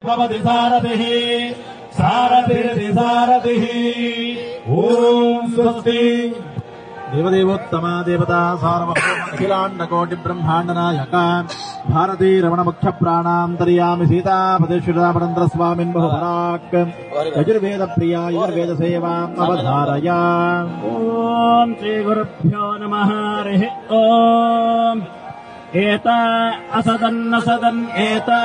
भवति सारथिः सारथिर्सारथिः ॐ स्वस्ति। देवदेवोत्तमा देवता सार्वभौम अखिलाण्डकोटि ब्रह्माण्डनायक भारती रमण मुख्य प्राणान्तर्यामि सीतापतिश्रीरामचन्द्र स्वामिन् बहुभराक् यजुर्वेद प्रिया यजुर्वेद सेवाम् अवधारय। ॐ श्रीगुरुभ्यो नमः। हरिः ॐ एता असदन्नसदन् एता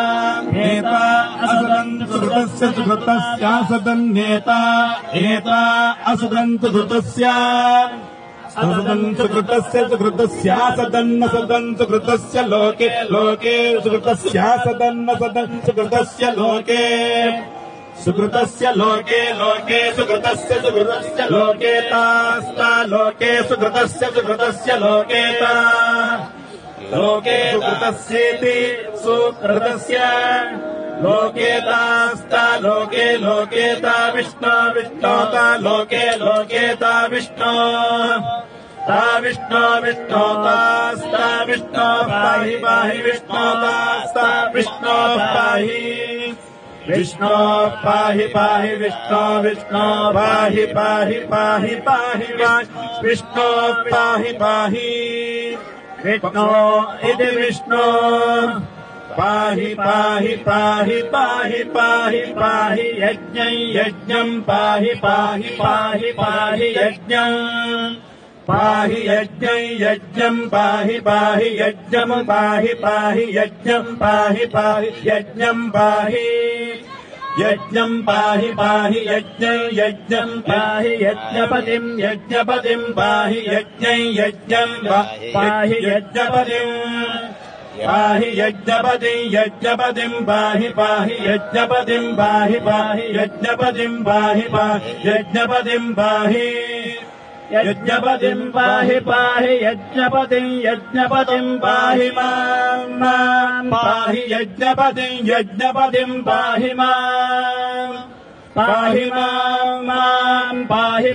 असदन् सुकृतस्य सुकृतस्यासदन्नेता एता असदन् सुकृतस्य असदन् सुकृतस्य सुकृतस्यासदन्नसदन् सुकृतस्य लोके लोके सुकृतस्यासदन्नसदन् सुकृतस्य लोके सुकृतस्य लोके लोके सुकृतस्य सुकृतस्य लोके तास्ता लोके सुकृतस्य सुकृतस्य लोकेता लोके सुकृतस्येति सुकृतस्य लोकेतास्ता लोके लोकेता विष्णो विष्णोता लोके लोकेता विष्णो ता विष्णो विष्णोतास्ता विष्णो पाहि पाहि विष्णोतास्ता विष्णो पाहि विष्णो पाहि पाहि विष्णो विष्णो पाहि पाहि पाहि पाहि विष्णो पाहि पाहि विष्णो इति विष्णो पाहि पाहि पाहि पाहि पाहि पाहि यज्ञं यज्ञं पाहि पाहि पाहि पाहि यज्ञं पाहि यज्ञं यज्ञं पाहि पाहि यज्ञं पाहि पाहि यज्ञं पाहि पाहि यज्ञं पाहि यज्ञं पाहि पाहि यज्ञं यज्ञं पाहि यज्ञपतिं यज्ञपतिं पाहि यज्ञं यज्ञं पाहि यज्ञपतिं पाहि यज्ञपतिं यज्ञपतिं पाहि पाहि यज्ञपतिं पाहि पाहि यज्ञपतिं पाहि पाहि यज्ञपतिं पाहि यज्ञपतिं पाहि पाहि यज्ञपतिं यज्ञपतिं पाहि मां पाहि यज्ञपतिं यज्ञपतिं पाहि मां पाहि मां पाहि